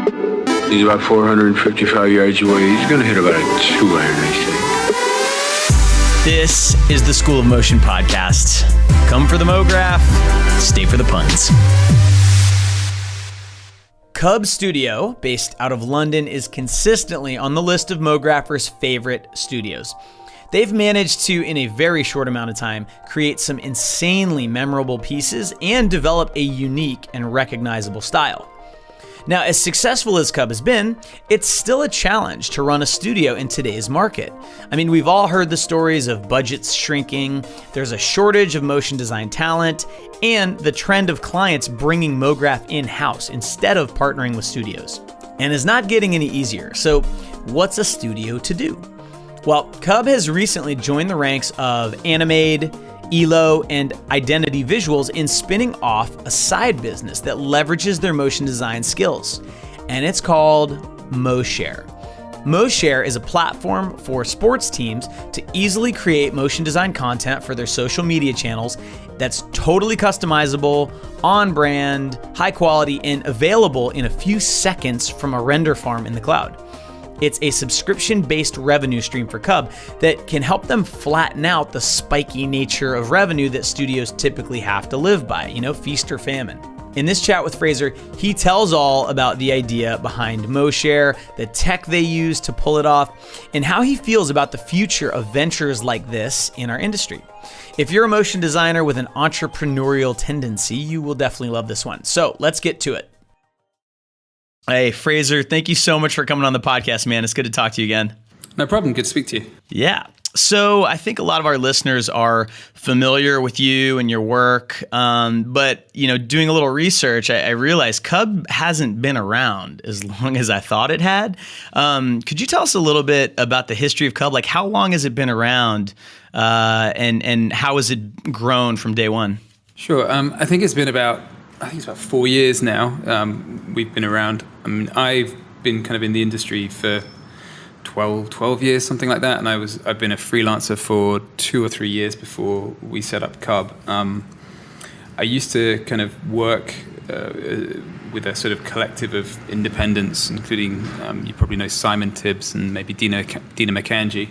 He's about 455 yards away. He's going to hit about a 2 iron, I think. This is the School of Motion podcast. Come for the MoGraph, stay for the puns. Cub Studio, based out of London, is consistently on the list of MoGraphers' favorite studios. They've managed to, in a very short amount of time, create some insanely memorable pieces and develop a unique and recognizable style. Now, as successful as Cub has been, it's still a challenge to run a studio in today's market. I mean, we've all heard the stories of budgets shrinking, there's a shortage of motion design talent, and the trend of clients bringing MoGraph in-house instead of partnering with studios. And it's not getting any easier, so what's a studio to do? Well, Cub has recently joined the ranks of Animade, Elo, and Identity Visuals in spinning off a side business that leverages their motion design skills, and it's called MoShare. MoShare is a platform for sports teams to easily create motion design content for their social media channels that's totally customizable, on brand, high quality, and available in a few seconds from a render farm in the cloud. It's a subscription-based revenue stream for Cub that can help them flatten out the spiky nature of revenue that studios typically have to live by, feast or famine. In this chat with Fraser, he tells all about the idea behind MoShare, the tech they use to pull it off, and how he feels about the future of ventures like this in our industry. If you're a motion designer with an entrepreneurial tendency, you will definitely love this one. So let's get to it. Hey, Fraser, thank you so much for coming on the podcast, man. It's good to talk to you again. No problem. Good to speak to you. Yeah. So I think a lot of our listeners are familiar with you and your work, but doing a little research, I realized Cub hasn't been around as long as I thought it had. Could you tell us a little bit about the history of Cub? Like, how long has it been around, and how has it grown from day one? Sure. I think it's about 4 years now. We've been around. I mean, I've been kind of in the industry for 12 years, something like that. And I've been a freelancer for 2 or 3 years before we set up Cub. I used to kind of work with a sort of collective of independents, including, you probably know Simon Tibbs and maybe Dina McAngie.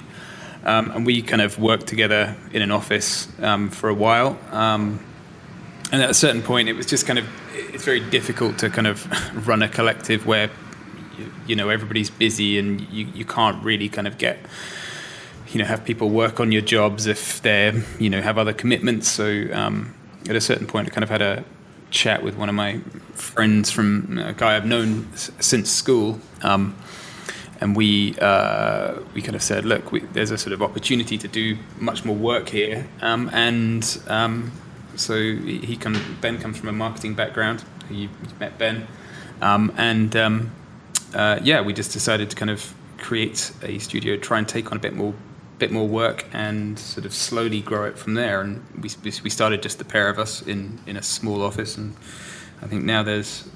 And we kind of worked together in an office for a while. And at a certain point, it was just it's very difficult to kind of run a collective where, everybody's busy and you can't really kind of get, have people work on your jobs if they're, have other commitments. So at a certain point, I kind of had a chat with one of my friends from a guy I've known since school. And we kind of said, look, there's a sort of opportunity to do much more work here. So Ben comes from a marketing background. You've met Ben, we just decided to kind of create a studio, try and take on a bit more work, and sort of slowly grow it from there. And we started just the pair of us in a small office, and I think now there's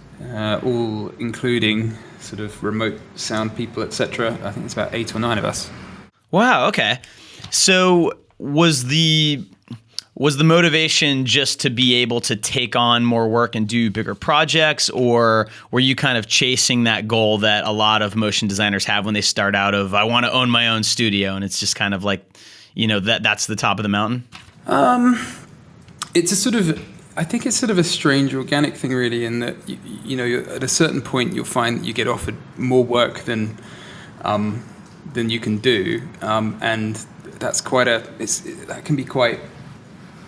all including sort of remote sound people, etc. I think it's about 8 or 9 of us. Wow. Okay. So was the motivation just to be able to take on more work and do bigger projects, or were you kind of chasing that goal that a lot of motion designers have when they start out of, I want to own my own studio, and it's just kind of like, that's the top of the mountain? It's I think it's sort of a strange organic thing, really, in that, at a certain point you'll find that you get offered more work than you can do. And that's that can be quite,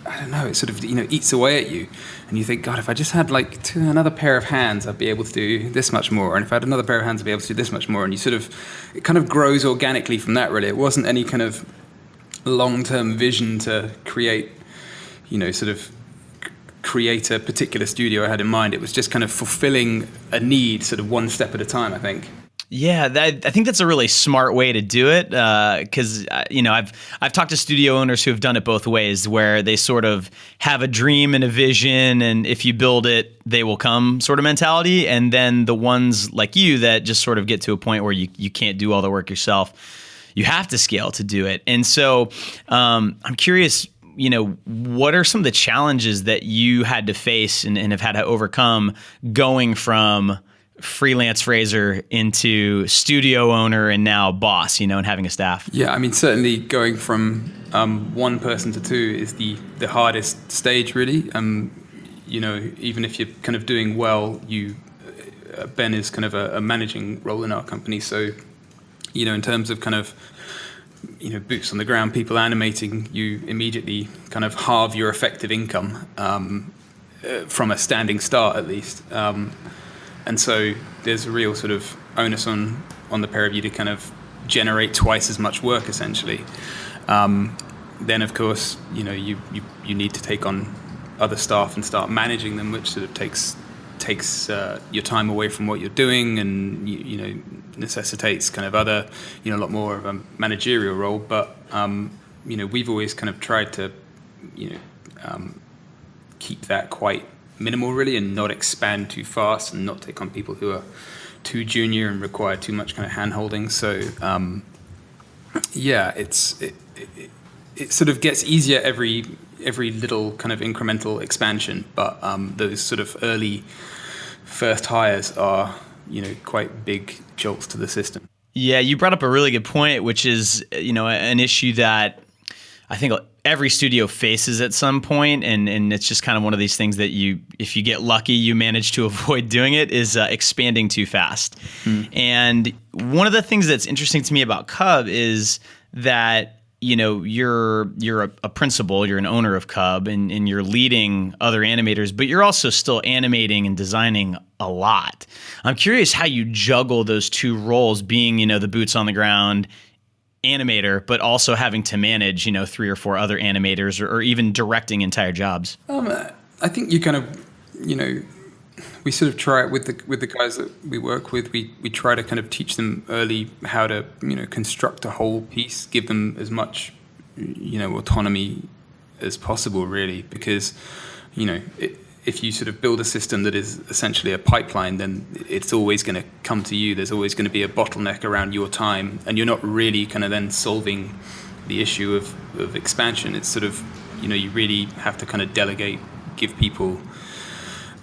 I don't know, it sort of, eats away at you. And you think, God, if I just had another pair of hands, I'd be able to do this much more. And if I had another pair of hands, I'd be able to do this much more. And it kind of grows organically from that, really. It wasn't any kind of long-term vision to create a particular studio I had in mind. It was just kind of fulfilling a need sort of one step at a time, I think. Yeah, I think that's a really smart way to do it, because I've talked to studio owners who have done it both ways, where they sort of have a dream and a vision, and if you build it, they will come sort of mentality, and then the ones like you that just sort of get to a point where you can't do all the work yourself. You have to scale to do it. And so I'm curious, what are some of the challenges that you had to face and have had to overcome going from freelance Fraser into studio owner and now boss, and having a staff? Yeah, I mean, certainly going from one person to two is the hardest stage, really. Even if you're kind of doing well, Ben is kind of a managing role in our company. So, in terms of kind of, boots on the ground, people animating, you immediately kind of halve your effective income from a standing start, at least. And so there's a real sort of onus on the pair of you to kind of generate twice as much work, essentially. Then, of course, you need to take on other staff and start managing them, which sort of takes your time away from what you're doing, and necessitates kind of other, a lot more of a managerial role. But we've always kind of tried to keep that quite minimal, really, and not expand too fast and not take on people who are too junior and require too much kind of hand holding. So it sort of gets easier every little kind of incremental expansion, but those sort of early first hires are quite big jolts to the system. Yeah, you brought up a really good point, which is an issue that I think every studio faces at some point, and it's just kind of one of these things that if you get lucky, you manage to avoid doing it, is expanding too fast. And one of the things that's interesting to me about Cub is that you're a principal, you're an owner of Cub, and you're leading other animators, but you're also still animating and designing a lot. I'm curious how you juggle those two roles, being the boots on the ground animator, but also having to manage 3 or 4 other animators, or even directing entire jobs. I think you kind of we sort of try it with the guys that we work with. We try to kind of teach them early how to construct a whole piece, give them as much autonomy as possible, really, because if you sort of build a system that is essentially a pipeline, then it's always going to come to you. There's always going to be a bottleneck around your time, and you're not really kind of then solving the issue of expansion. It's sort of you really have to kind of delegate, give people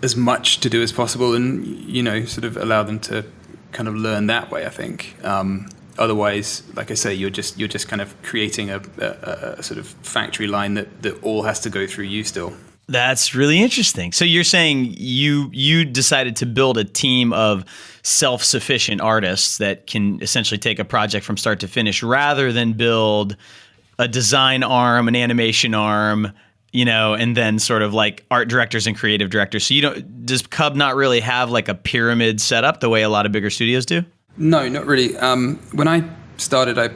as much to do as possible, and sort of allow them to kind of learn that way, I think. Otherwise, like I say, you're just kind of creating a sort of factory line that all has to go through you still. That's really interesting. So you're saying you decided to build a team of self-sufficient artists that can essentially take a project from start to finish, rather than build a design arm, an animation arm, and then sort of like art directors and creative directors. So does Cub not really have like a pyramid setup the way a lot of bigger studios do? No, not really. When I started a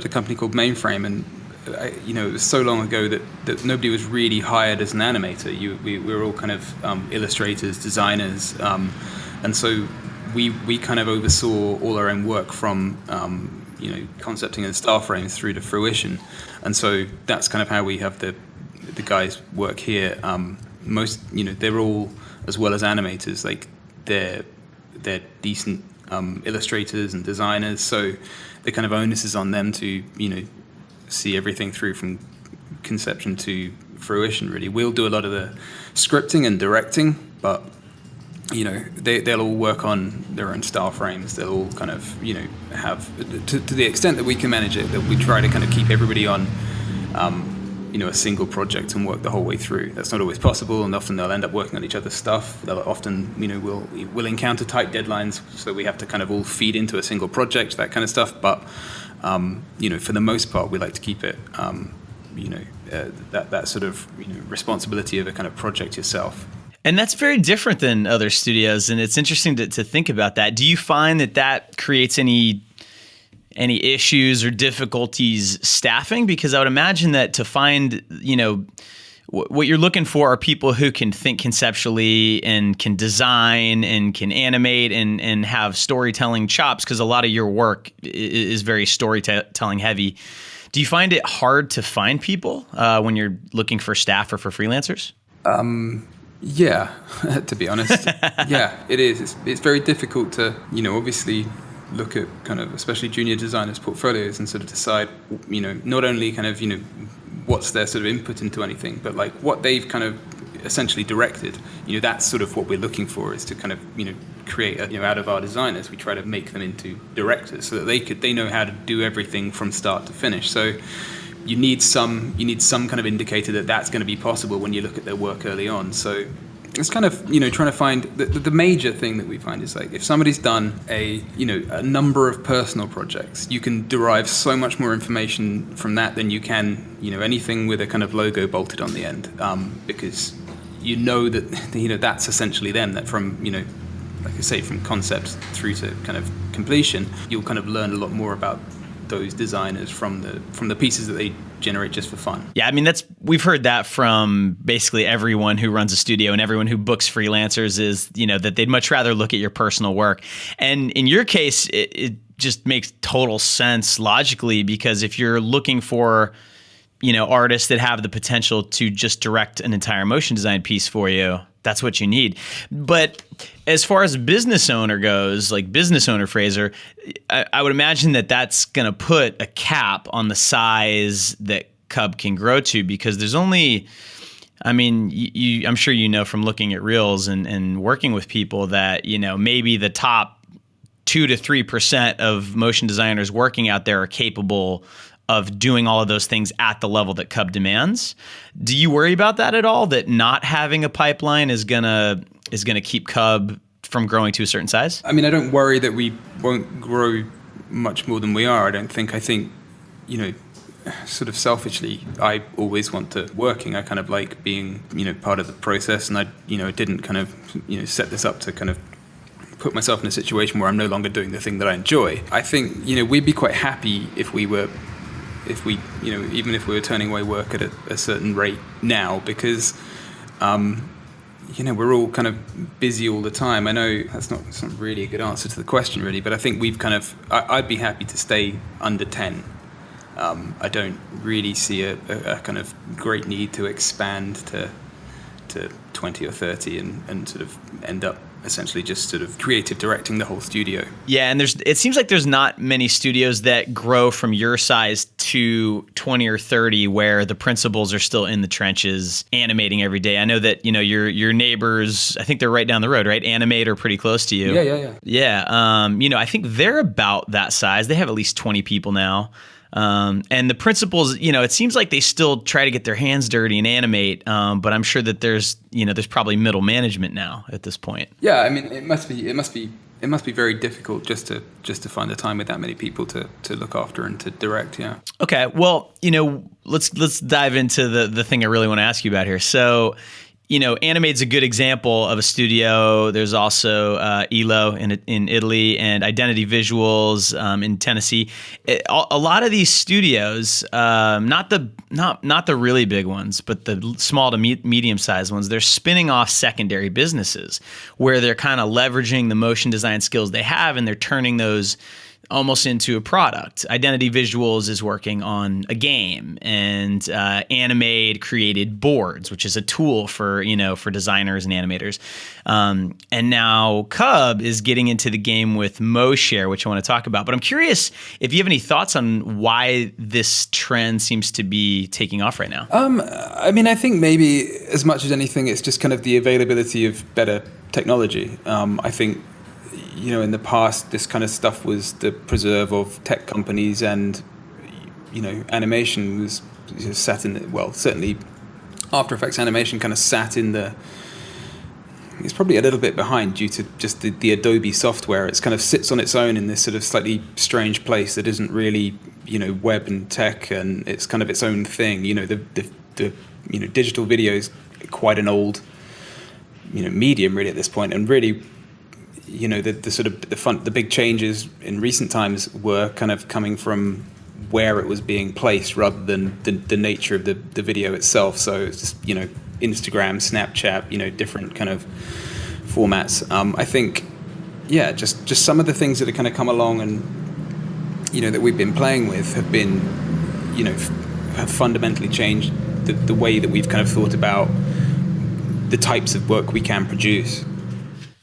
company called Mainframe, and it was so long ago that nobody was really hired as an animator. We were all kind of illustrators, designers, and so we kind of oversaw all our own work from concepting and star frames through to fruition, and so that's kind of how we have the guys work here. Most they're all, as well as animators, like they're decent illustrators and designers, so the kind of onus is on them to see everything through from conception to fruition, really. We'll do a lot of the scripting and directing, but they'll all work on their own style frames. They'll all kind of have, to the extent that we can manage it, that we try to kind of keep everybody on a single project and work the whole way through. That's not always possible, and often they'll end up working on each other's stuff. They'll often we'll encounter tight deadlines, so we have to kind of all feed into a single project, that kind of stuff. But for the most part, we like to keep it that sort of responsibility of a kind of project yourself. And that's very different than other studios, and it's interesting to think about that. Do you find that creates any issues or difficulties staffing? Because I would imagine that to find, what you're looking for are people who can think conceptually and can design and can animate and have storytelling chops, because a lot of your work is very storytelling heavy. Do you find it hard to find people when you're looking for staff or for freelancers? Yeah, to be honest. Yeah, it is. It's very difficult to, obviously look at kind of, especially junior designers' portfolios and sort of decide, not only kind of, what's their sort of input into anything, but like what they've kind of essentially directed. That's sort of what we're looking for, is to kind of create out of our designers, we try to make them into directors so that they know how to do everything from start to finish. So you need some kind of indicator that that's going to be possible when you look at their work early on. So it's kind of trying to find the major thing that we find is, like, if somebody's done a number of personal projects, you can derive so much more information from that than you can anything with a kind of logo bolted on the end, because that that's essentially them, that from like I say, from concept through to kind of completion, you'll kind of learn a lot more about those designers from the pieces that they generate just for fun. Yeah, I mean, we've heard that from basically everyone who runs a studio and everyone who books freelancers, is that they'd much rather look at your personal work. And in your case, it just makes total sense logically, because if you're looking for artists that have the potential to just direct an entire motion design piece for you, that's what you need. But as far as a business owner goes, like business owner Fraser, I would imagine that that's going to put a cap on the size that Cub can grow to, because there's only, I mean, I'm sure from looking at reels and working with people that, maybe the top 2 to 3% of motion designers working out there are capable of doing all of those things at the level that Cub demands. Do you worry about that at all? That not having a pipeline is gonna keep Cub from growing to a certain size? I mean, I don't worry that we won't grow much more than we are. I think, sort of selfishly, I always want to working. I kind of like being, part of the process, and I didn't kind of, set this up to kind of put myself in a situation where I'm no longer doing the thing that I enjoy. I think, we'd be quite happy if we, even if we were turning away work at a certain rate now, because, we're all kind of busy all the time. I know that's not really a good answer to the question, really, but I think I'd be happy to stay under 10. I don't really see a kind of great need to expand to 20 or 30 and sort of end up essentially just sort of creative directing the whole studio. Yeah, and it seems like there's not many studios that grow from your size to 20 or 30 where the principals are still in the trenches animating every day. I know that, your neighbors, I think they're right down the road, right? Animate are pretty close to you. Yeah. Yeah, I think they're about that size. They have at least 20 people now. And the principals, it seems like they still try to get their hands dirty and animate, but I'm sure that there's probably middle management now at this point. Yeah, I mean, it must be very difficult just to find the time with that many people to look after and to direct. Yeah. Okay. Well, let's dive into the thing I really want to ask you about here. So, Animate's a good example of a studio. There's also Elo in Italy and Identity Visuals in Tennessee. A lot of these studios, not the really big ones, but the small to medium-sized ones, they're spinning off secondary businesses where they're kind of leveraging the motion design skills they have, and they're turning those almost into a product. Identity Visuals is working on a game, and Animate created boards, which is a tool for designers and animators. And now Cub is getting into the game with MoShare, which I want to talk about. But I'm curious if you have any thoughts on why this trend seems to be taking off right now. I mean, I think maybe as much as anything, it's just kind of the availability of better technology. I think, in the past, this kind of stuff was the preserve of tech companies, and, animation was sat in certainly After Effects animation kind of sat in it's probably a little bit behind due to just the Adobe software. It's kind of sits on its own in this sort of slightly strange place that isn't really, web and tech, and it's kind of its own thing. The digital video is quite an old, medium really at this point, and really, the sort of the big changes in recent times were kind of coming from where it was being placed rather than the nature of the video itself. So it's just, Instagram, Snapchat, different kind of formats. I think, just some of the things that have kind of come along and, that we've been playing with have been, have fundamentally changed the way that we've kind of thought about the types of work we can produce.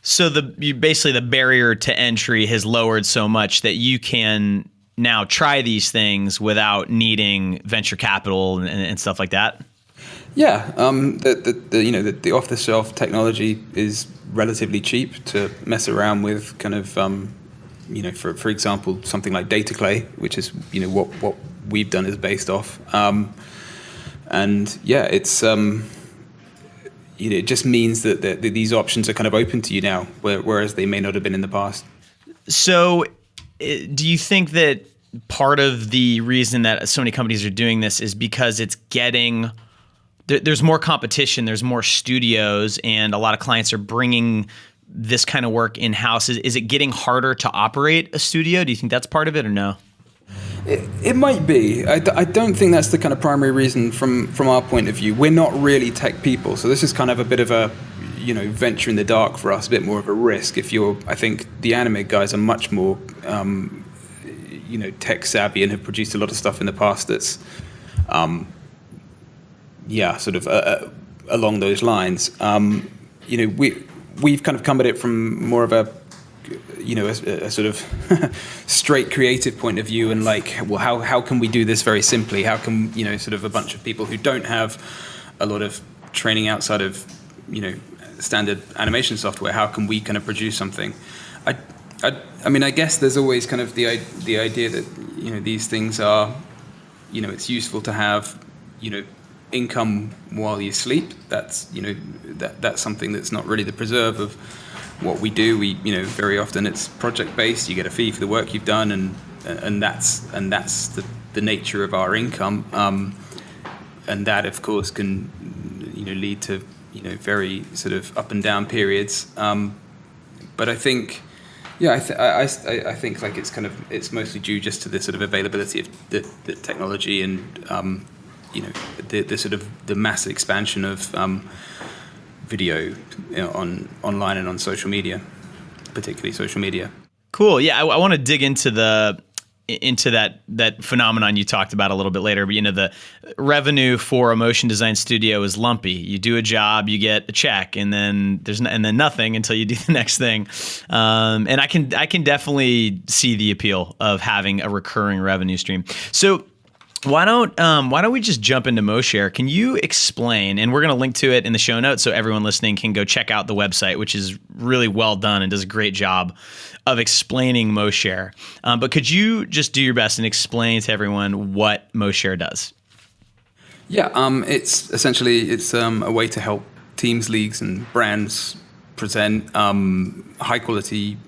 So basically the barrier to entry has lowered so much that you can now try these things without needing venture capital and stuff like that? Yeah, the off-the-shelf technology is relatively cheap to mess around with. Kind of, for example, something like Data Clay, which is what we've done is based off. And yeah, it's it just means that these options are kind of open to you now, whereas they may not have been in the past. So, do you think that part of the reason that so many companies are doing this is because it's getting there's more competition, there's more studios, and a lot of clients are bringing this kind of work in-house? Is it getting harder to operate a studio? Do you think that's part of it or no? It might be. I don't think that's the kind of primary reason from our point of view. We're not really tech people, so this is kind of a bit of a venture in the dark for us, a bit more of a risk. I think the anime guys are much more tech savvy and have produced a lot of stuff in the past that's sort of along those lines. We've kind of come at it from more of a sort of straight creative point of view, and like, well, how can we do this very simply? How can sort of a bunch of people who don't have a lot of training outside of standard animation software, how can we kind of produce something? I mean, I guess there's always kind of the idea that these things are it's useful to have income while you sleep. That's that's something that's not really the preserve of what we do. We very often it's project based. You get a fee for the work you've done, and that's the nature of our income. And that of course can lead to very sort of up and down periods. But I think I think like it's mostly due just to the sort of availability of the technology and the sort of the massive expansion of video online and on social media, particularly social media. Cool. Yeah, I want to dig into that phenomenon you talked about a little bit later. But the revenue for a motion design studio is lumpy. You do a job, you get a check, and then and then nothing until you do the next thing. And I can definitely see the appeal of having a recurring revenue stream. So why don't we just jump into MoShare? Can you explain, and we're going to link to it in the show notes so everyone listening can go check out the website, which is really well done and does a great job of explaining MoShare. But could you just do your best and explain to everyone what MoShare does? Yeah, it's essentially a way to help teams, leagues, and brands present high quality,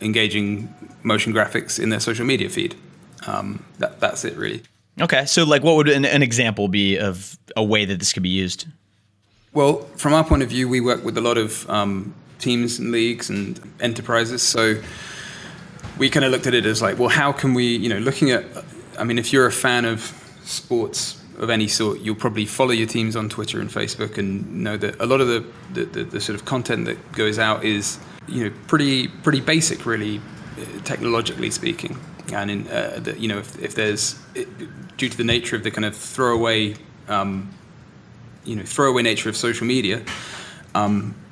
engaging motion graphics in their social media feed. That's it, really. Okay, so like what would an example be of a way that this could be used? Well, from our point of view, we work with a lot of teams and leagues and enterprises. So we kind of looked at it as like, well, how can we, looking at, I mean, if you're a fan of sports of any sort, you'll probably follow your teams on Twitter and Facebook and know that a lot of the sort of content that goes out is, pretty basic, really, technologically speaking. And in if there's due to the nature of the kind of throwaway nature of social media,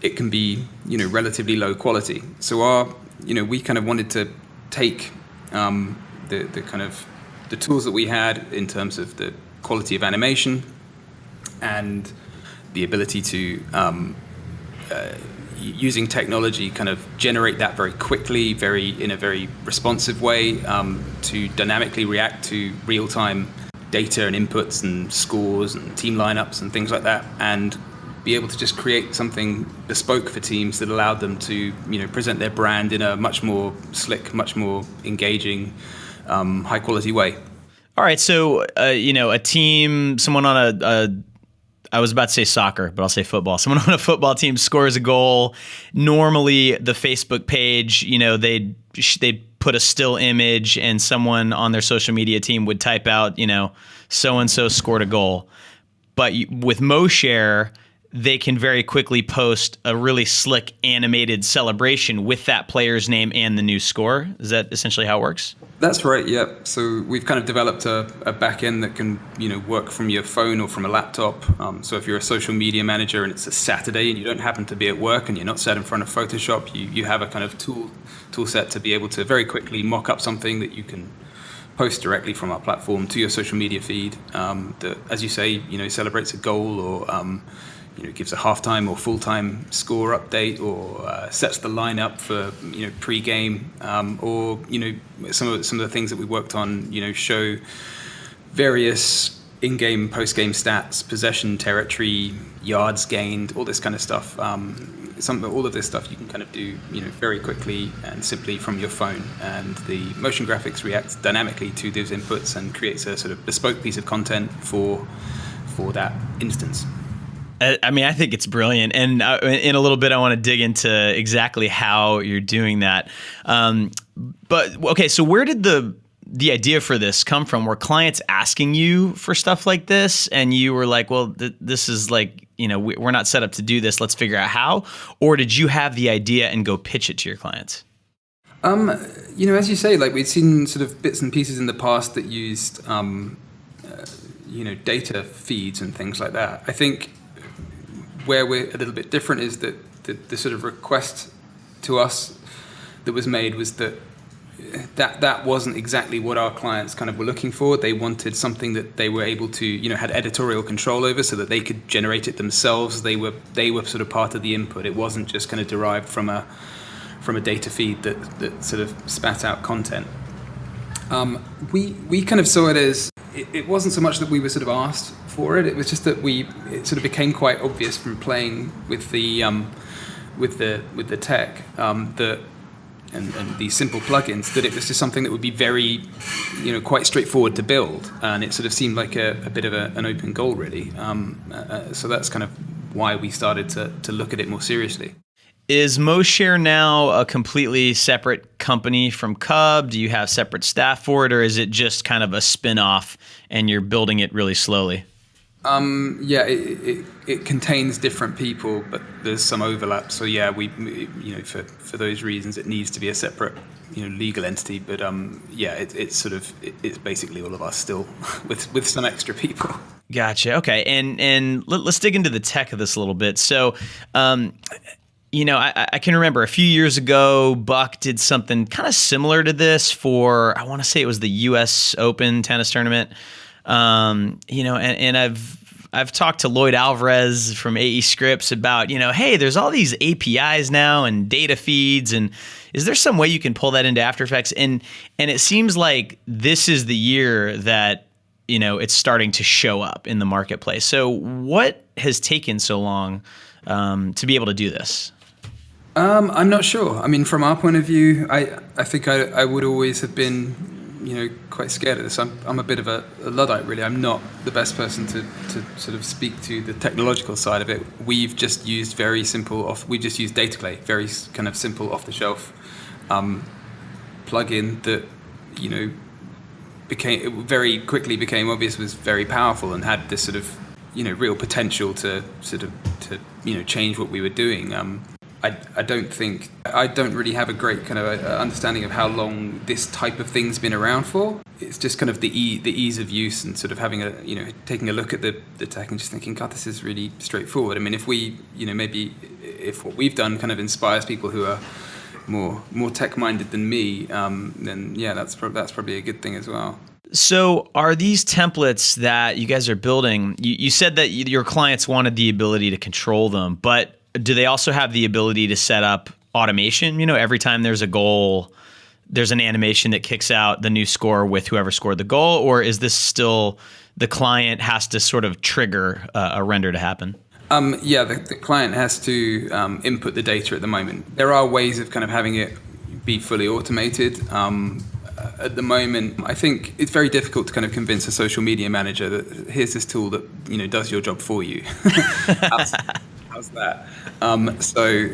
it can be relatively low quality. So we kind of wanted to take the kind of the tools that we had in terms of the quality of animation and the ability to using technology kind of generate that very quickly, in a very responsive way, to dynamically react to real-time data and inputs and scores and team lineups and things like that, and be able to just create something bespoke for teams that allowed them to present their brand in a much more slick, much more engaging, high-quality way. All right, so a team, someone on I was about to say soccer, but I'll say football. Someone on a football team scores a goal. Normally, the Facebook page, they'd put a still image, and someone on their social media team would type out, so-and-so scored a goal. But with MoShare, they can very quickly post a really slick animated celebration with that player's name and the new score. Is that essentially how it works? That's right, yeah. So we've kind of developed a back end that can work from your phone or from a laptop. So if you're a social media manager and it's a Saturday and you don't happen to be at work and you're not sat in front of Photoshop, you have a kind of tool set to be able to very quickly mock up something that you can post directly from our platform to your social media feed that, as you say, celebrates a goal or gives a halftime or full-time score update or sets the lineup for pre-game or some of the things that we worked on show various in-game, post-game stats, possession, territory, yards gained, all this kind of stuff. All of this stuff you can kind of do, very quickly and simply from your phone. And the motion graphics reacts dynamically to those inputs and creates a sort of bespoke piece of content for that instance. I mean, I think it's brilliant. And in a little bit, I want to dig into exactly how you're doing that. But okay, so where did the idea for this come from? Were clients asking you for stuff like this and you were like, well, this is like, we're not set up to do this. Let's figure out how. Or did you have the idea and go pitch it to your clients? As you say, like we'd seen sort of bits and pieces in the past that used, data feeds and things like that. I think where we're a little bit different is that the sort of request to us that was made was that wasn't exactly what our clients kind of were looking for. They wanted something that they were able to, had editorial control over so that they could generate it themselves. They were sort of part of the input. It wasn't just kind of derived from a data feed that sort of spat out content. We kind of saw it as, it wasn't so much that we were sort of asked for it. It was just that it sort of became quite obvious from playing with the tech and these simple plugins that it was just something that would be very, quite straightforward to build, and it sort of seemed like a bit of an open goal, really. So that's kind of why we started to look at it more seriously. Is MoShare now a completely separate company from Cub? Do you have separate staff for it, or is it just kind of a spin-off and you're building it really slowly? Yeah, it contains different people, but there's some overlap. So yeah, we for those reasons, it needs to be a separate legal entity. But it's basically all of us still with some extra people. Gotcha. Okay, and let's dig into the tech of this a little bit. So. I can remember a few years ago, Buck did something kind of similar to this for, I want to say it was the U.S. Open tennis tournament. And I've talked to Lloyd Alvarez from AE Scripts about, hey, there's all these APIs now and data feeds, and is there some way you can pull that into After Effects? And it seems like this is the year that, it's starting to show up in the marketplace. So what has taken so long to be able to do this? I'm not sure. I mean, from our point of view, I think I would always have been, quite scared of this. I'm a bit of a Luddite, really. I'm not the best person to sort of speak to the technological side of it. We've just used we just used DataClay, very kind of simple off-the-shelf plugin that, very quickly became obvious was very powerful and had this sort of, real potential to change what we were doing. I don't really have a great kind of understanding of how long this type of thing's been around for. It's just kind of the ease of use and sort of having taking a look at the tech and just thinking, God, this is really straightforward. I mean, if we, maybe if what we've done kind of inspires people who are more tech-minded than me, then yeah, that's probably a good thing as well. So are these templates that you guys are building, you said that your clients wanted the ability to control them, but do they also have the ability to set up automation? Every time there's a goal, there's an animation that kicks out the new score with whoever scored the goal, or is this still the client has to sort of trigger a render to happen? The client has to input the data at the moment. There are ways of kind of having it be fully automated. At the moment, I think it's very difficult to kind of convince a social media manager that here's this tool that does your job for you. How's that? So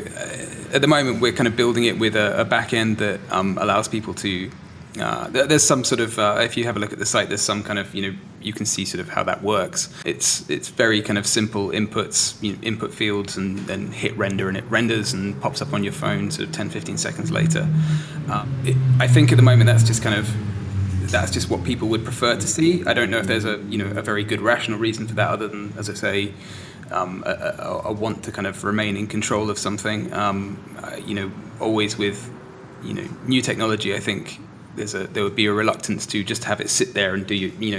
at the moment, we're kind of building it with a back end that allows people to. There's some sort of if you have a look at the site, there's some kind of you can see sort of how that works. It's very kind of simple inputs, input fields, and then hit render, and it renders and pops up on your phone sort of 10-15 seconds later. I think at the moment that's just what people would prefer to see. I don't know if there's a very good rational reason for that, other than, as I say, a want to kind of remain in control of something. Always with new technology, I think there would be a reluctance to just have it sit there and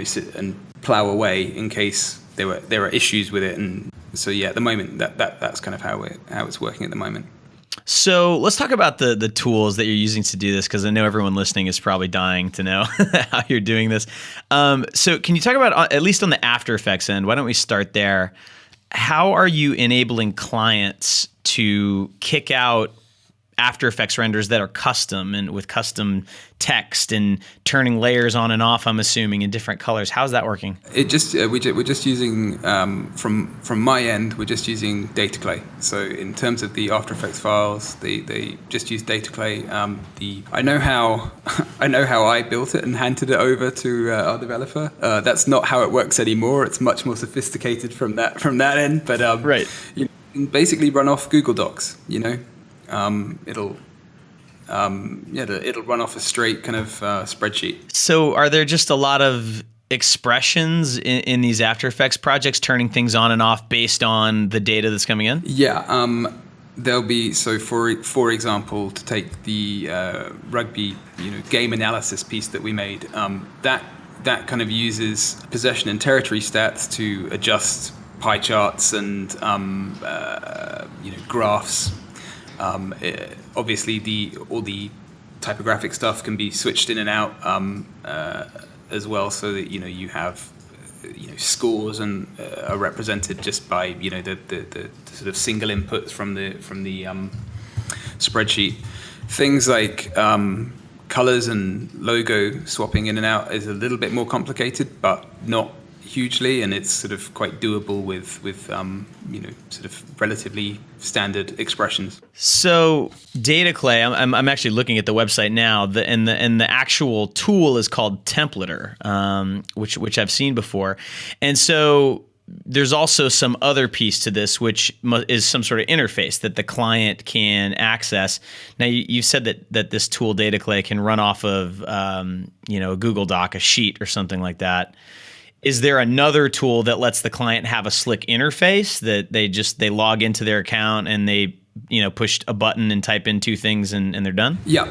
sit and plow away in case there are issues with it. And so at the moment that's kind of how it's working at the moment. So let's talk about the tools that you're using to do this, because I know everyone listening is probably dying to know how you're doing this. So can you talk about, at least on the After Effects end, why don't we start there? How are you enabling clients to kick out After Effects renders that are custom and with custom text and turning layers on and off, I'm assuming, in different colors? How's that working? It just we're just using from my end, we're just using data clay. So in terms of the After Effects files, they just use data clay. I know how I built it and handed it over to our developer. That's not how it works anymore. It's much more sophisticated from that end. But right, you can basically run off Google Docs. It'll run off a straight kind of spreadsheet. So are there just a lot of expressions in these After Effects projects turning things on and off based on the data that's coming in? Yeah. There'll be, so for example, to take the rugby game analysis piece that we made, that kind of uses possession and territory stats to adjust pie charts and graphs. Obviously, all the typographic stuff can be switched in and out as well, so that you have scores and are represented just by the sort of single inputs from the spreadsheet. Things like colors and logo swapping in and out is a little bit more complicated, but not hugely, and it's sort of quite doable with sort of relatively standard expressions. So data clay, I'm actually looking at the website now, and the actual tool is called Templater, which I've seen before, and so there's also some other piece to this, which is some sort of interface that the client can access. Now, you said that this tool data clay can run off of a Google Doc, a sheet, or something like that. Is there another tool that lets the client have a slick interface that they log into their account and they push a button and type in two things and they're done? Yeah,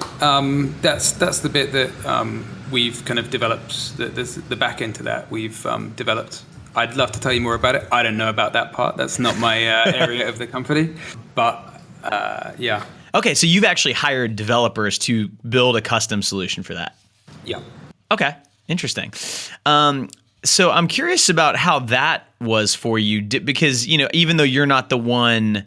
that's the bit that we've kind of developed. The back end to that we've developed. I'd love to tell you more about it. I don't know about that part. That's not my area of the company. But yeah. Okay, so you've actually hired developers to build a custom solution for that. Yeah. Okay, interesting. So I'm curious about how that was for you, because even though you're not the one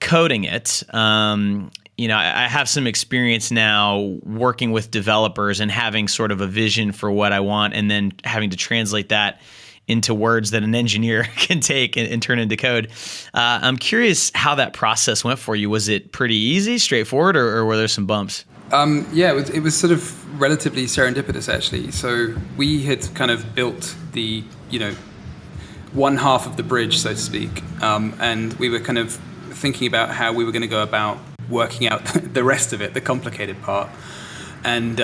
coding it, I have some experience now working with developers and having sort of a vision for what I want, and then having to translate that into words that an engineer can take and turn into code. I'm curious how that process went for you. Was it pretty easy, straightforward, or were there some bumps? Yeah, it was sort of relatively serendipitous, actually. So we had kind of built the, one half of the bridge, so to speak, and we were kind of thinking about how we were going to go about working out the rest of it, the complicated part. And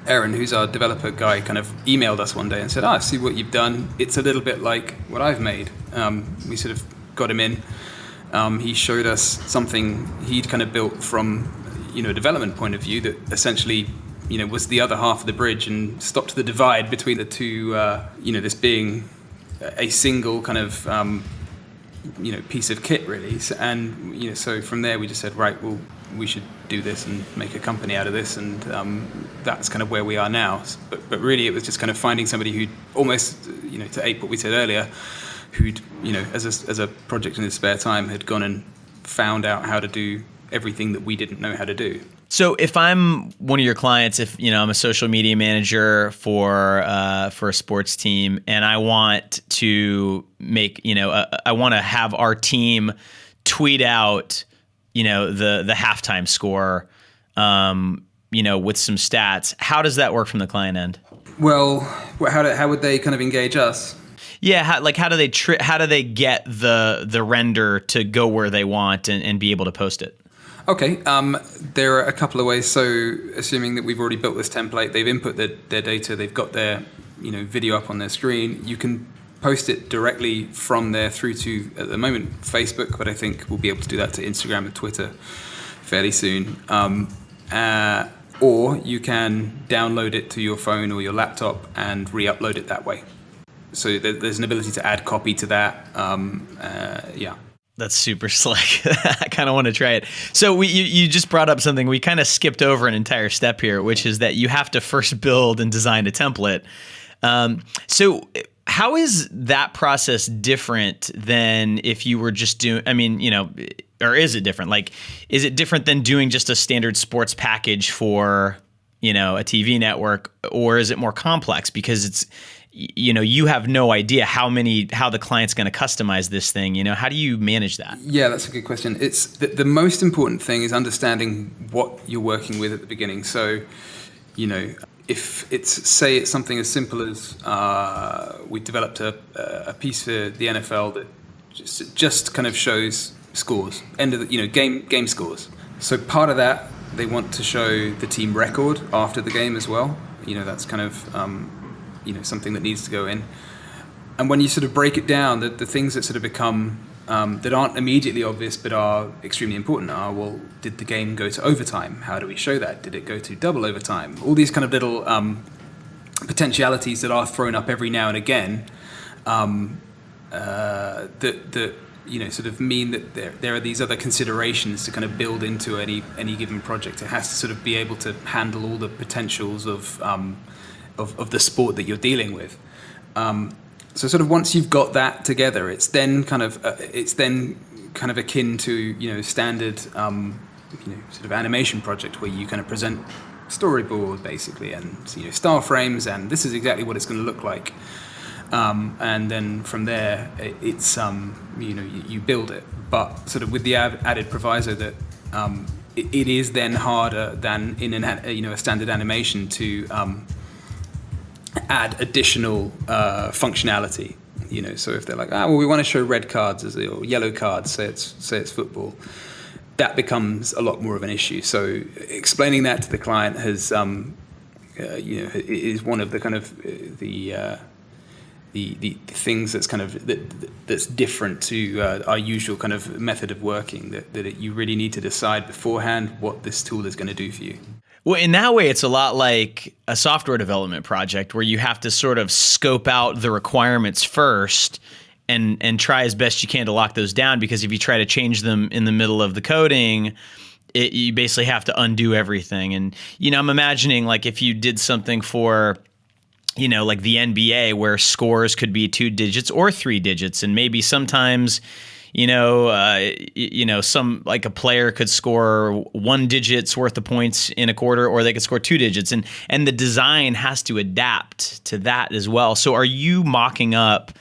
Aaron, who's our developer guy, kind of emailed us one day and said, I see what you've done. It's a little bit like what I've made. We sort of got him in. He showed us something he'd kind of built from a development point of view that essentially was the other half of the bridge and stopped the divide between the two, this being a single kind of piece of kit, really. And so from there we just said, right, well, we should do this and make a company out of this, and that's kind of where we are now. But really it was just kind of finding somebody who'd almost to ape what we said earlier, who'd as a project in his spare time had gone and found out how to do everything that we didn't know how to do. So if I'm one of your clients, if I'm a social media manager for a sports team, and I want to make I want to have our team tweet out the halftime score with some stats, how does that work from the client end? Well, how would they kind of engage us? Yeah, how do they get the render to go where they want and be able to post it? Okay, there are a couple of ways. So assuming that we've already built this template, they've input their data, they've got their video up on their screen, you can post it directly from there through to, at the moment, Facebook, but I think we'll be able to do that to Instagram and Twitter fairly soon. or you can download it to your phone or your laptop and re-upload it that way. So there's an ability to add copy to that. That's super slick. I kind of want to try it. So you just brought up something. We kind of skipped over an entire step here, which is that you have to first build and design a template. So how is that process different than if you were just doing, or is it different? Like, is it different than doing just a standard sports package for, a TV network, or is it more complex because it's, you have no idea how the client's going to customize this thing. How do you manage that? Yeah, that's a good question. It's the most important thing is understanding what you're working with at the beginning. So, if it's something as simple as we developed a piece for the NFL that just kind of shows scores, end of the, game scores. So part of that, they want to show the team record after the game as well. That's kind of something that needs to go in. And when you sort of break it down, the things that sort of become that aren't immediately obvious but are extremely important are, well, did the game go to overtime? How do we show that? Did it go to double overtime? All these kind of little potentialities that are thrown up every now and again that sort of mean that there are these other considerations to kind of build into any given project. It has to sort of be able to handle all the potentials of the sport that you're dealing with. So sort of once you've got that together, it's then kind of akin to standard sort of animation project where you kind of present storyboard basically and star frames, and this is exactly what it's going to look like. And then from there, it's you build it, but sort of with the added proviso that it is then harder than in a standard animation to add additional functionality. So if they're like, we want to show red cards or yellow cards, say it's football, that becomes a lot more of an issue. So explaining that to the client has is one of the kind of the things that's kind of that's different to our usual kind of method of working, that you really need to decide beforehand what this tool is going to do for you. Well, in that way, it's a lot like a software development project where you have to sort of scope out the requirements first and try as best you can to lock those down, because if you try to change them in the middle of the coding, you basically have to undo everything. And, I'm imagining like if you did something for like the NBA where scores could be 2 digits or 3 digits. And maybe sometimes, some like a player could score 1 digit's worth of points in a quarter, or they could score 2 digits. And the design has to adapt to that as well. So are you mocking up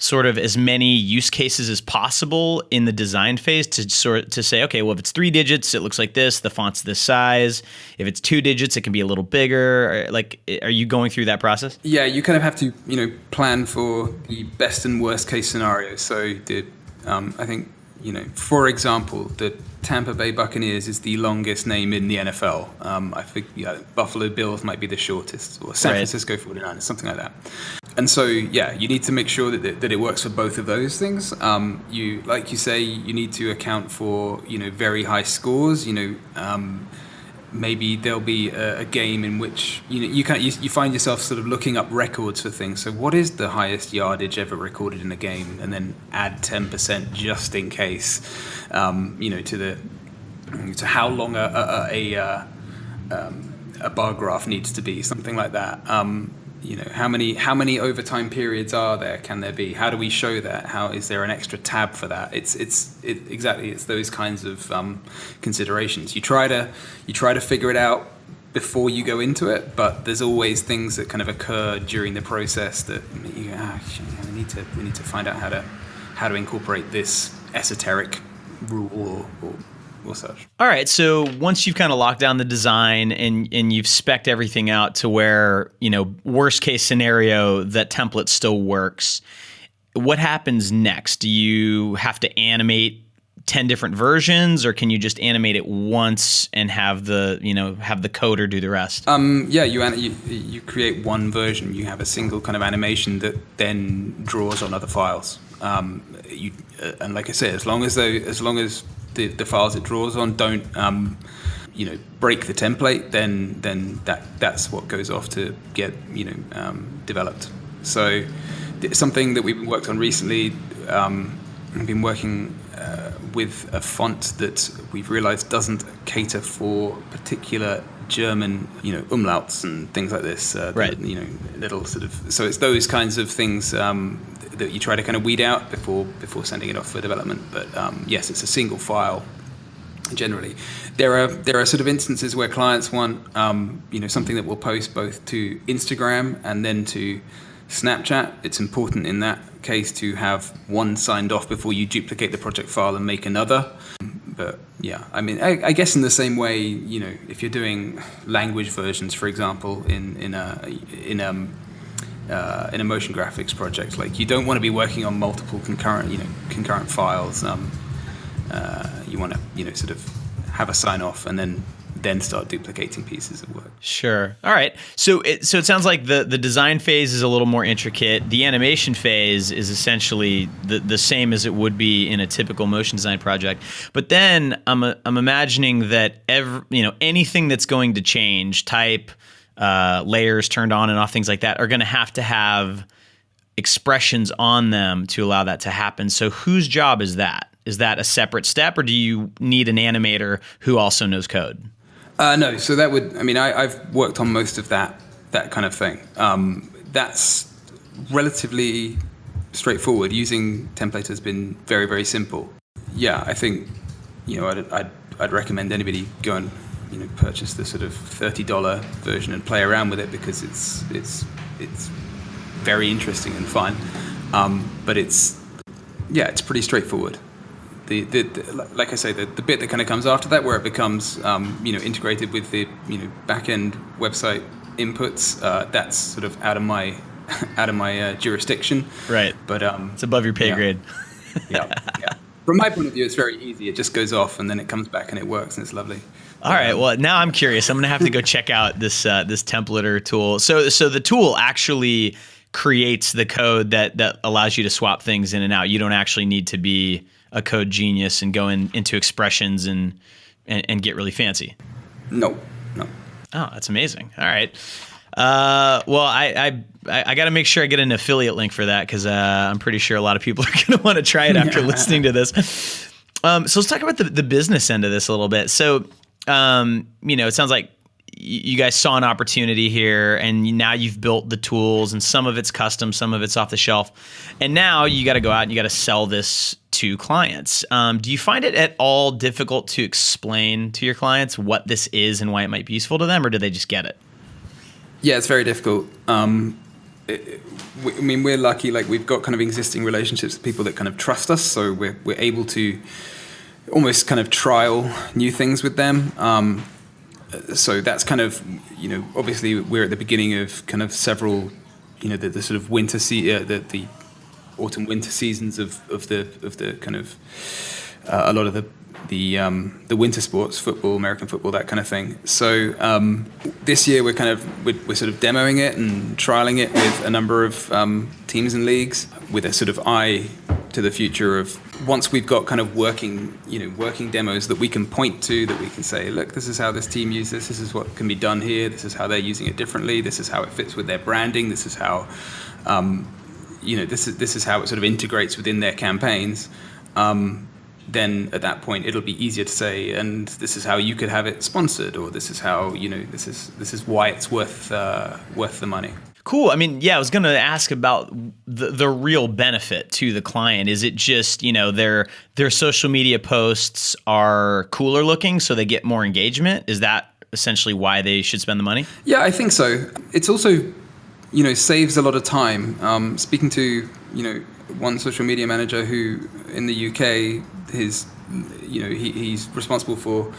sort of as many use cases as possible in the design phase to say, okay, well, if it's 3 digits, it looks like this, the font's this size. If it's 2 digits, it can be a little bigger. Like, are you going through that process? Yeah, you kind of have to, plan for the best and worst case scenarios. So I think, for example, the Tampa Bay Buccaneers is the longest name in the NFL. I think Buffalo Bills might be the shortest, or San Francisco 49ers, something like that. And so, you need to make sure that it works for both of those things. Like you say, you need to account for, very high scores. Maybe there'll be a game in which you find yourself sort of looking up records for things. So what is the highest yardage ever recorded in a game, and then add 10% just in case, to how long a bar graph needs to be, something like that. How many overtime periods are there? Can there be? How do we show that? How is there an extra tab for that? It's those kinds of considerations. You try to figure it out before you go into it, but there's always things that kind of occur during the process that we need to find out how to incorporate this esoteric rule or such. All right. So once you've kind of locked down the design and you've spec'd everything out to where, worst case scenario, that template still works, what happens next? Do you have to animate 10 different versions, or can you just animate it once and have the coder do the rest? You create one version. You have a single kind of animation that then draws on other files. And like I said, as long as the files it draws on don't break the template, then that's what goes off to get developed. So something that we've worked on recently, we've been working with a font that we've realized doesn't cater for particular German, umlauts and things like this. Right. Little sort of. So it's those kinds of things that you try to kind of weed out before sending it off for development. But yes, it's a single file. Generally, there are sort of instances where clients want something that will post both to Instagram and then to Snapchat. It's important in that case to have one signed off before you duplicate the project file and make another. But yeah, I mean, I guess in the same way, if you're doing language versions, for example, in a motion graphics project, like you don't want to be working on multiple concurrent files. You want to sort of have a sign off and then start duplicating pieces of work. Sure. All right. So it sounds like the design phase is a little more intricate. The animation phase is essentially the same as it would be in a typical motion design project. But then I'm imagining that anything that's going to change, type, layers turned on and off, things like that, are going to have expressions on them to allow that to happen. So whose job is that? Is that a separate step, or do you need an animator who also knows code? No, so that would, I've worked on most of that kind of thing. That's relatively straightforward. Using template has been very, very simple. Yeah, I think, I'd recommend anybody go and, purchase the sort of $30 version and play around with it, because it's very interesting and fun. But it's pretty straightforward. Like I say, the bit that kind of comes after that, where it becomes integrated with the back-end website inputs, that's sort of out of my jurisdiction. Right. But it's above your pay grade. Yeah. From my point of view, it's very easy. It just goes off and then it comes back and it works and it's lovely. All right. Well, now I'm curious. I'm going to have to go check out this templater tool. So the tool actually creates the code that allows you to swap things in and out. You don't actually need to be a code genius and go into expressions and get really fancy. No. Oh, that's amazing. All right. Well, I got to make sure I get an affiliate link for that, because I'm pretty sure a lot of people are going to want to try it after listening to this. So let's talk about the business end of this a little bit. So, it sounds like you guys saw an opportunity here, and now you've built the tools, and some of it's custom, some of it's off the shelf. And now you got to go out and you got to sell this to clients. Do you find it at all difficult to explain to your clients what this is and why it might be useful to them, or do they just get it? Yeah, it's very difficult. We're lucky, like we've got kind of existing relationships with people that kind of trust us, so we're able to almost kind of trial new things with them. So that's kind of, obviously we're at the beginning of kind of several, the sort of winter the autumn winter seasons of the kind of a lot of the winter sports, football, American football, that kind of thing. So this year we're sort of demoing it and trialing it with a number of teams and leagues, with a sort of eye to the future of, once we've got kind of working demos that we can point to, that we can say, look, this is how this team uses this. This is what can be done here. This is how they're using it differently. This is how it fits with their branding. This is how, this is how it sort of integrates within their campaigns. Then at that point it'll be easier to say, and this is how you could have it sponsored, or this is how, this is why it's worth the money. Cool. I mean, yeah, I was going to ask about the real benefit to the client. Is it just, their social media posts are cooler looking, so they get more engagement? Is that essentially why they should spend the money? Yeah, I think so. It's also, saves a lot of time. Speaking to, one social media manager who in the UK, he's responsible for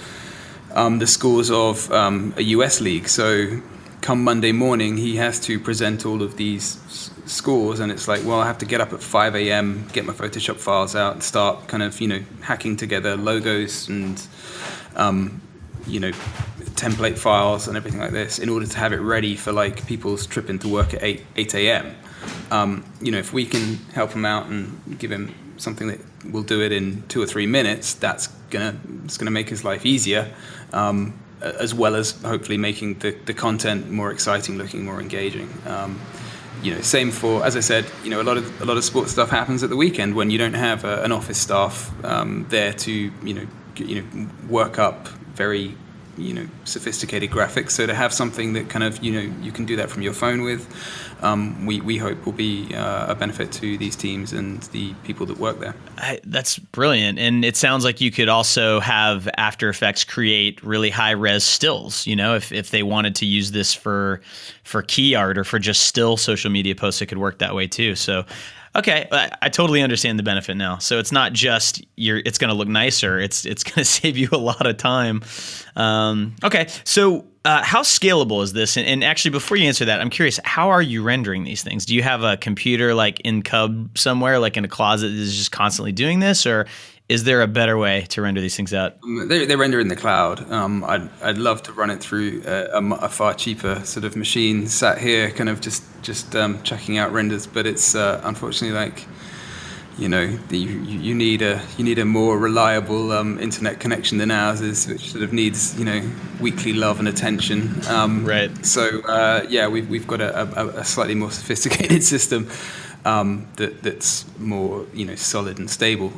the scores of a US league. So come Monday morning, he has to present all of these scores, and it's like, well, I have to get up at 5 a.m., get my Photoshop files out, and start kind of, hacking together logos and, template files and everything like this in order to have it ready for like people's trip into work at 8 a.m. If we can help him out and give him something that will do it in 2 or 3 minutes, it's gonna make his life easier. as well as hopefully making the content more exciting looking, more engaging. Same for, as I said, a lot of sports stuff happens at the weekend when you don't have an office staff there to work up very sophisticated graphics. So to have something that kind of you can do that from your phone with, we hope will be a benefit to these teams and the people that work there. That's brilliant. And it sounds like you could also have After Effects create really high res stills, if they wanted to use this for key art or for just still social media posts, it could work that way too. So okay, I totally understand the benefit now. So it's not just it's going to look nicer. It's going to save you a lot of time. Okay, so how scalable is this? And actually, before you answer that, I'm curious, how are you rendering these things? Do you have a computer like in Cub somewhere, like in a closet that is just constantly doing this, or is there a better way to render these things out? They render in the cloud. I'd love to run it through a far cheaper sort of machine sat here, kind of just checking out renders. But it's unfortunately like, you need a more reliable internet connection than ours is, which sort of needs weekly love and attention. Right. So we've got a slightly more sophisticated system that's more solid and stable.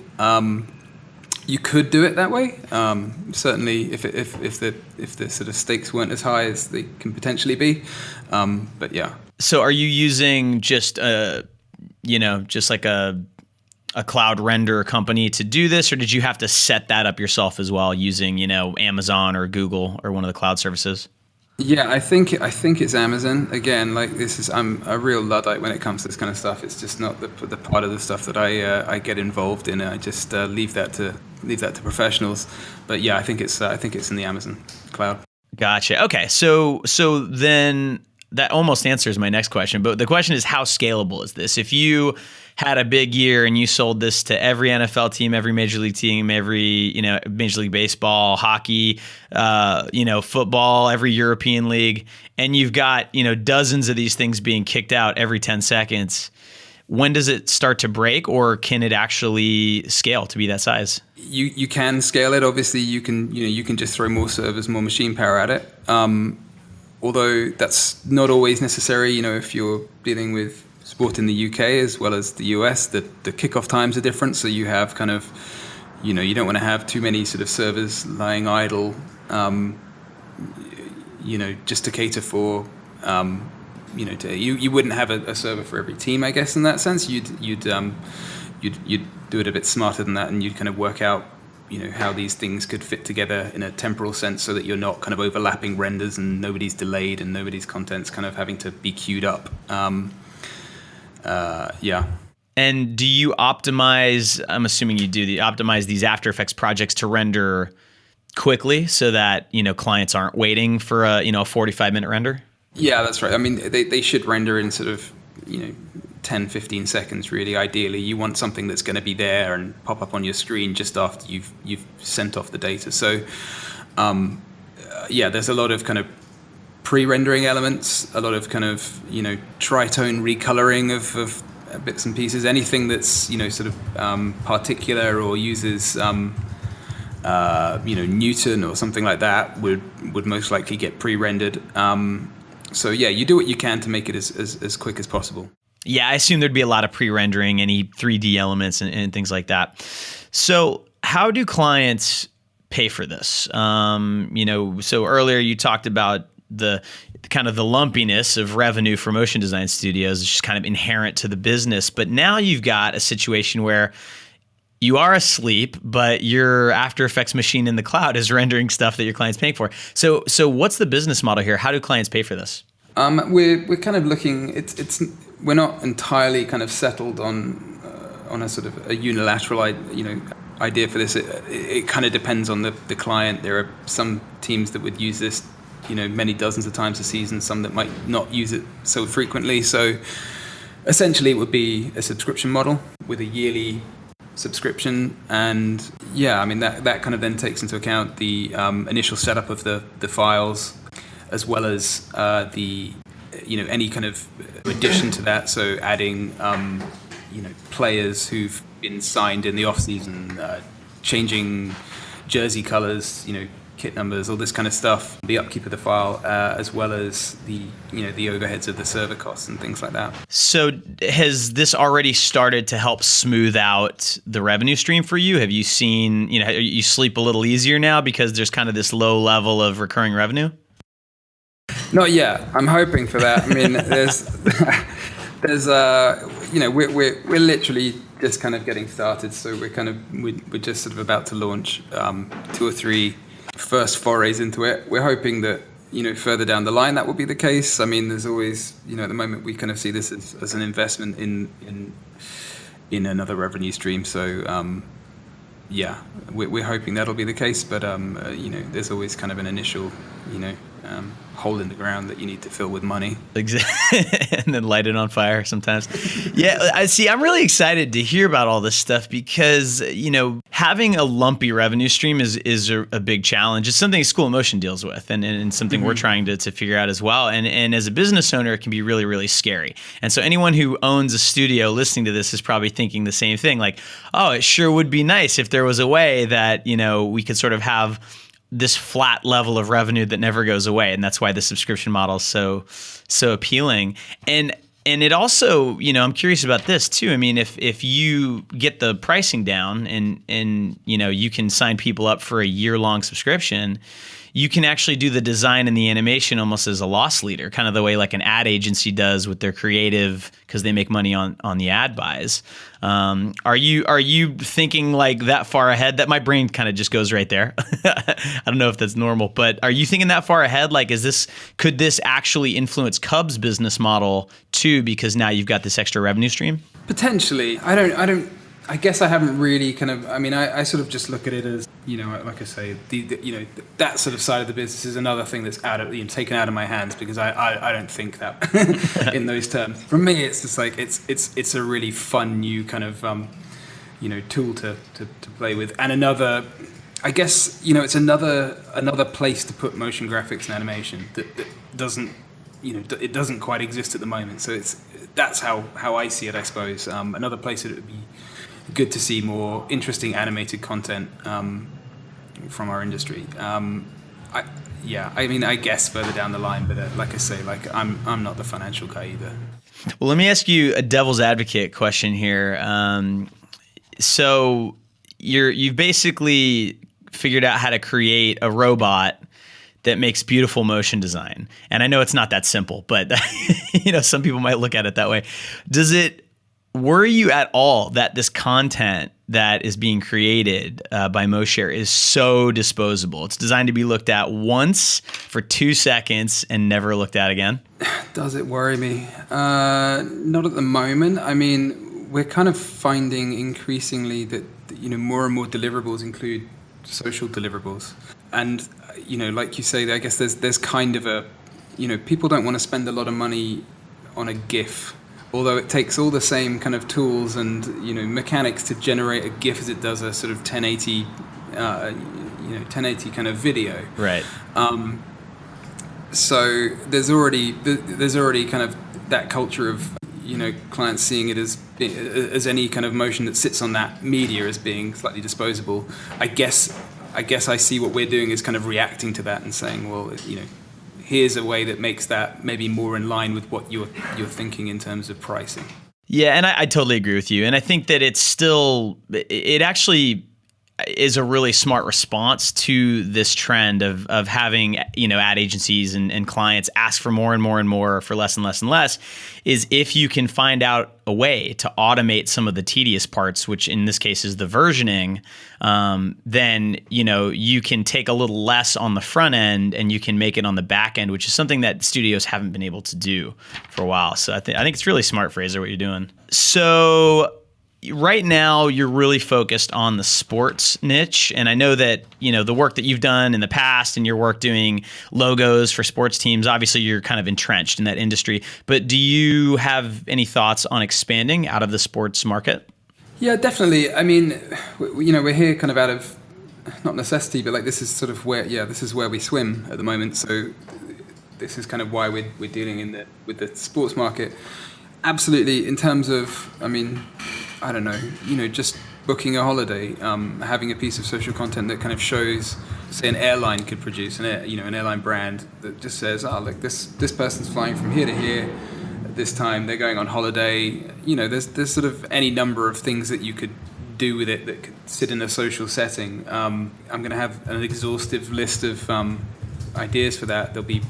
You could do it that way. Certainly, if the sort of stakes weren't as high as they can potentially be. But yeah. So, are you using just like a cloud render company to do this, or did you have to set that up yourself as well using Amazon or Google or one of the cloud services? Yeah, I think it's Amazon. Again, like I'm a real Luddite when it comes to this kind of stuff. It's just not the part of the stuff that I get involved in. I just leave that to professionals. But yeah, I think it's in the Amazon cloud. Gotcha. Okay, so then that almost answers my next question. But the question is, how scalable is this? If you had a big year and you sold this to every NFL team, every Major League team, every Major League Baseball, hockey, football, every European league, and you've got dozens of these things being kicked out every 10 seconds, when does it start to break, or can it actually scale to be that size? You can scale it. Obviously, you can just throw more servers, more machine power at it. Although that's not always necessary. If you're dealing with sport in the UK as well as the US, the kickoff times are different. So you have kind of, you don't want to have too many sort of servers lying idle, just to cater for, you wouldn't have a server for every team, I guess, in that sense. You'd do it a bit smarter than that, and you'd kind of work out, how these things could fit together in a temporal sense so that you're not kind of overlapping renders and nobody's delayed and nobody's content's kind of having to be queued up. Yeah. And do you optimize, I'm assuming you do, optimize these After Effects projects to render quickly so that, clients aren't waiting for a 45-minute render? Yeah, that's right. I mean, they should render in sort of, 10, 15 seconds, really. Ideally, you want something that's going to be there and pop up on your screen just after you've sent off the data. So, there's a lot of kind of pre-rendering elements, a lot of kind of, tritone recoloring of bits and pieces. Anything that's, sort of particular or uses, Newton or something like that would most likely get pre-rendered. So yeah, you do what you can to make it as quick as possible. Yeah, I assume there'd be a lot of pre-rendering, any 3D elements and things like that. So how do clients pay for this? So earlier you talked about the kind of the lumpiness of revenue for motion design studios. It's just kind of inherent to the business. But now you've got a situation where you are asleep, but your After Effects machine in the cloud is rendering stuff that your client's paying for. So what's the business model here? How do clients pay for this? We're kind of looking. We're not entirely kind of settled on a sort of a unilateral idea for this. It kind of depends on the client. There are some teams that would use this many dozens of times a season. Some that might not use it so frequently. So essentially, it would be a subscription model with a yearly subscription, and that kind of then takes into account the initial setup of the files, as well as any kind of addition to that. So adding players who've been signed in the off season, changing jersey colors, kit numbers, all this kind of stuff, the upkeep of the file, as well as the the overheads of the server costs and things like that. So has this already started to help smooth out the revenue stream for you? Have you seen, you sleep a little easier now because there's kind of this low level of recurring revenue? Not yet. I'm hoping for that. I mean, there's we're literally just kind of getting started. So we're just sort of about to launch 2 or 3 first forays into it. We're hoping that further down the line that will be the case. I mean, there's always at the moment we kind of see this as an investment in another revenue stream. So we're hoping that'll be the case. But there's always kind of an initial hole in the ground that you need to fill with money. Exactly. And then light it on fire sometimes. Yeah, I see. I'm really excited to hear about all this stuff because, having a lumpy revenue stream is a big challenge. It's something School of Motion deals with and something we're trying to figure out as well. And as a business owner, it can be really, really scary. And so anyone who owns a studio listening to this is probably thinking the same thing. Like, oh, it sure would be nice if there was a way that, we could sort of have this flat level of revenue that never goes away. And that's why the subscription model is so appealing. And it also, I'm curious about this too. I mean, if you get the pricing down and you can sign people up for a year-long subscription, you can actually do the design and the animation almost as a loss leader, kind of the way like an ad agency does with their creative because they make money on the ad buys. Are you thinking like that far ahead? That my brain kind of just goes right there. I don't know if that's normal, but are you thinking that far ahead? Like, could this actually influence Cub's business model too? Because now you've got this extra revenue stream. Potentially, I guess I haven't really I sort of just look at it as, like I say, that sort of side of the business is another thing that's taken out of my hands because I don't think that in those terms. For me, it's just like, it's a really fun new kind of, tool to play with. And another, I guess, it's another place to put motion graphics and animation that doesn't, it doesn't quite exist at the moment. So that's how I see it, I suppose. Another place that it would be good to see more interesting animated content from our industry. I guess further down the line, but like I say, I'm not the financial guy either. Well, let me ask you a devil's advocate question here. So you've basically figured out how to create a robot that makes beautiful motion design. And I know it's not that simple, but some people might look at it that way. Does it worry you at all that this content that is being created by MoShare is so disposable? It's designed to be looked at once for 2 seconds and never looked at again. Does it worry me? Not at the moment. I mean, we're kind of finding increasingly that more and more deliverables include social deliverables. And like you say, I guess there's kind of a people don't want to spend a lot of money on a GIF. Although it takes all the same kind of tools and mechanics to generate a GIF as it does a sort of 1080 kind of video. Right. So there's already kind of that culture of clients seeing it as any kind of motion that sits on that media as being slightly disposable. I guess I see what we're doing is kind of reacting to that and saying, well, here's a way that makes that maybe more in line with what you're thinking in terms of pricing. Yeah, and I totally agree with you. And I think that it actually is a really smart response to this trend of having ad agencies and clients ask for more and more and more for less and less and less, is if you can find out a way to automate some of the tedious parts, which in this case is the versioning, then you can take a little less on the front end and you can make it on the back end, which is something that studios haven't been able to do for a while. So I think it's really smart, Fraser, what you're doing. So right now, you're really focused on the sports niche. And I know that, the work that you've done in the past and your work doing logos for sports teams, obviously you're kind of entrenched in that industry. But do you have any thoughts on expanding out of the sports market? Yeah, definitely. I mean, we're here kind of out of, not necessity, but this is sort of where we swim at the moment. So this is kind of why we're dealing with the sports market. Absolutely. In terms of, I don't know, just booking a holiday, having a piece of social content that kind of shows, say, an airline could produce an airline brand that just says, look, this person's flying from here to here at this time, they're going on holiday. There's sort of any number of things that you could do with it that could sit in a social setting. I'm going to have an exhaustive list of ideas for that. There'll be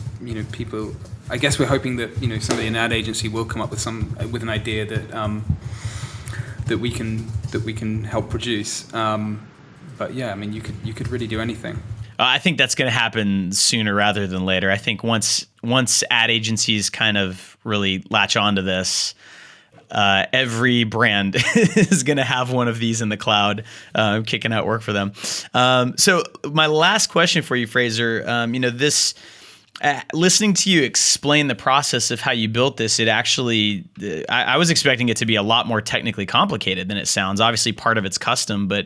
people. I guess we're hoping that somebody in an ad agency will come up with an idea that we can help produce. But yeah, I mean, you could really do anything. I think that's going to happen sooner rather than later. I think once ad agencies kind of really latch onto this, every brand is going to have one of these in the cloud, kicking out work for them. So my last question for you, Fraser, listening to you explain the process of how you built this, it actually, I was expecting it to be a lot more technically complicated than it sounds. Obviously, part of it's custom, but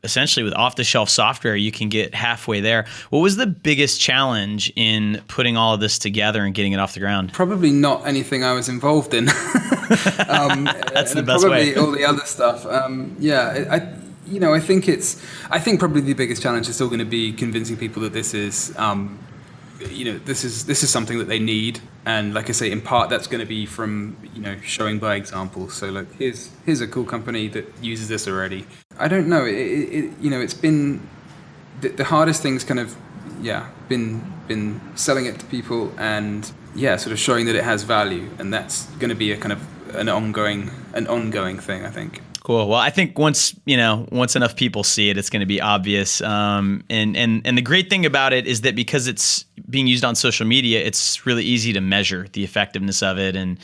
essentially with off-the-shelf software, you can get halfway there. What was the biggest challenge in putting all of this together and getting it off the ground? Probably not anything I was involved in. That's the best way. Probably all the other stuff. I think probably the biggest challenge is still going to be convincing people that this is something that they need. And like I say, in part, that's going to be from, showing by example. So like, here's a cool company that uses this already. I don't know. It's been the hardest thing's kind of, been selling it to people and sort of showing that it has value. And that's going to be a kind of an ongoing thing, I think. Cool. Well, I think once enough people see it, it's going to be obvious. And the great thing about it is that because it's being used on social media, it's really easy to measure the effectiveness of it and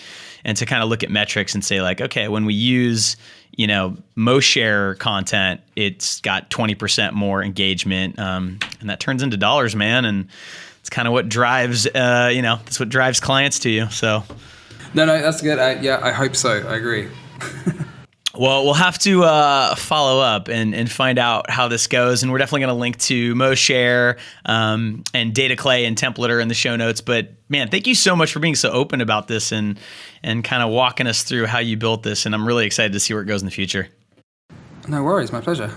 to kind of look at metrics and say like, okay, when we use, MoShare content, it's got 20% more engagement. And that turns into dollars, man. And it's kind of what drives, that's what drives clients to you. So. No, that's good. I hope so. I agree. Well, we'll have to follow up and find out how this goes. And we're definitely going to link to MoShare and DataClay and Templater in the show notes. But man, thank you so much for being so open about this and kind of walking us through how you built this. And I'm really excited to see where it goes in the future. No worries. My pleasure.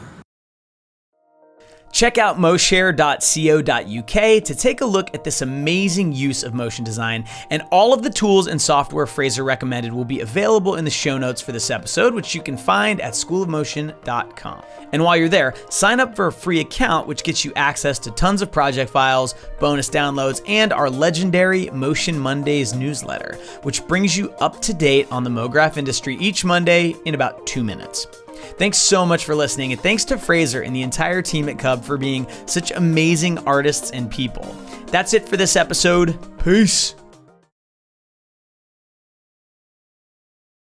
Check out moshare.co.uk to take a look at this amazing use of motion design, and all of the tools and software Fraser recommended will be available in the show notes for this episode, which you can find at schoolofmotion.com. And while you're there, sign up for a free account, which gets you access to tons of project files, bonus downloads, and our legendary Motion Mondays newsletter, which brings you up to date on the MoGraph industry each Monday in about 2 minutes. Thanks so much for listening, and thanks to Fraser and the entire team at Cub for being such amazing artists and people. That's it for this episode. Peace.